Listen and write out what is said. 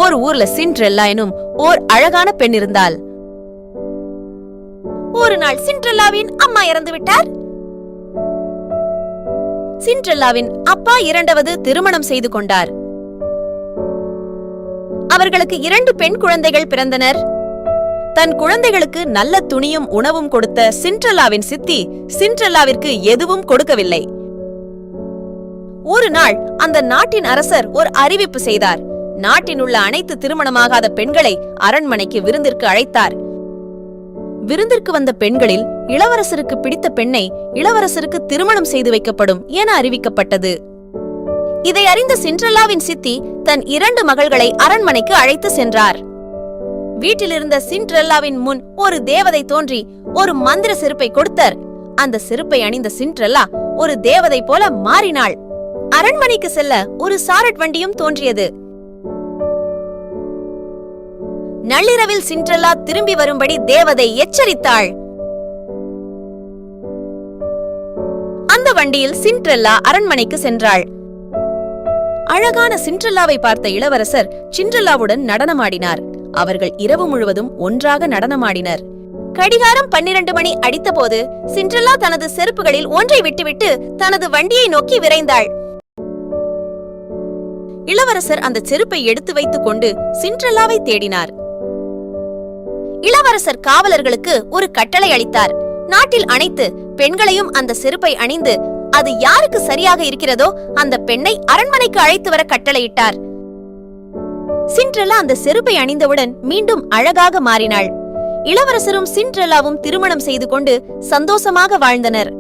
ஒரு ஊர்ல சிண்ட்ரெல்லா எனும் ஓர் அழகான பெண் இருந்தாள். ஒரு நாள் சிண்ட்ரெல்லாவின் அம்மா இறந்து விட்டார். சிண்ட்ரெல்லாவின் அப்பா இரண்டாவது திருமணம் செய்து கொண்டார். அவர்களுக்கு 2 பெண் குழந்தைகள் பிறந்தனர். தன் குழந்தைகளுக்கு நல்ல துணியும் உணவும் கொடுத்த சிண்ட்ரெல்லாவின் சித்தி சிண்ட்ரெல்லாவிற்கு எதுவும் கொடுக்கவில்லை. ஒரு நாள் அந்த நாட்டின் அரசர் ஒரு அறிவிப்பு செய்தார். நாட்டில் உள்ள அனைத்து திருமணமாகாத பெண்களை அரண்மனைக்கு விருந்திற்கு அழைத்தார். விருந்திற்கு வந்த பெண்களில் இளவரசருக்கு பிடித்த பெண்ணை இளவரசருக்கு திருமணம் செய்து வைக்கப்படும் என அறிவிக்கப்பட்டது. இதை அறிந்த சிண்ட்ரெல்லாவின் சித்தி தன் 2 மகள்களை அரண்மனைக்கு அழைத்து சென்றார். வீட்டிலிருந்த சிண்ட்ரெல்லாவின் முன் ஒரு தேவதை தோன்றி ஒரு மந்திர செருப்பை கொடுத்தார். அந்த செருப்பை அணிந்த சிண்ட்ரெல்லா ஒரு தேவதை போல மாறினாள். அரண்மனைக்கு செல்ல ஒரு சாரட் வண்டியும் தோன்றியது. நள்ளிரவில் சிண்ட்ரெல்லா திரும்பி வரும்படி தேவதை எச்சரித்தாள். அந்த வண்டியில் சிண்ட்ரெல்லா அரண்மனைக்கு சென்றாள். அழகான சிண்ட்ரெல்லாவை பார்த்த இளவரசர் சிண்ட்ரெல்லாவுடன் நடனமாடினார். அவர்கள் இரவு முழுவதும் ஒன்றாக நடனமாடினர். கடிகாரம் 12 மணி அடித்தபோது சிண்ட்ரெல்லா தனது செருப்புகளில் ஒன்றை விட்டுவிட்டு தனது வண்டியை நோக்கி விரைந்தாள். இளவரசர் அந்த செருப்பை எடுத்து வைத்துக் கொண்டு சிண்ட்ரெல்லாவை தேடினார். இளவரசர் காவலர்களுக்கு ஒரு கட்டளை அளித்தார். நாட்டில் அனைத்து பெண்களையும் அந்த செருப்பை அணிந்து அது யாருக்கு சரியாக இருக்கிறதோ அந்த பெண்ணை அரண்மனைக்கு அழைத்து வர கட்டளையிட்டார். சிண்ட்ரெல்லா அந்த செருப்பை அணிந்தவுடன் மீண்டும் அழகாக மாறினாள். இளவரசரும் சிண்ட்ரெல்லாவும் திருமணம் செய்து கொண்டு சந்தோஷமாக வாழ்ந்தனர்.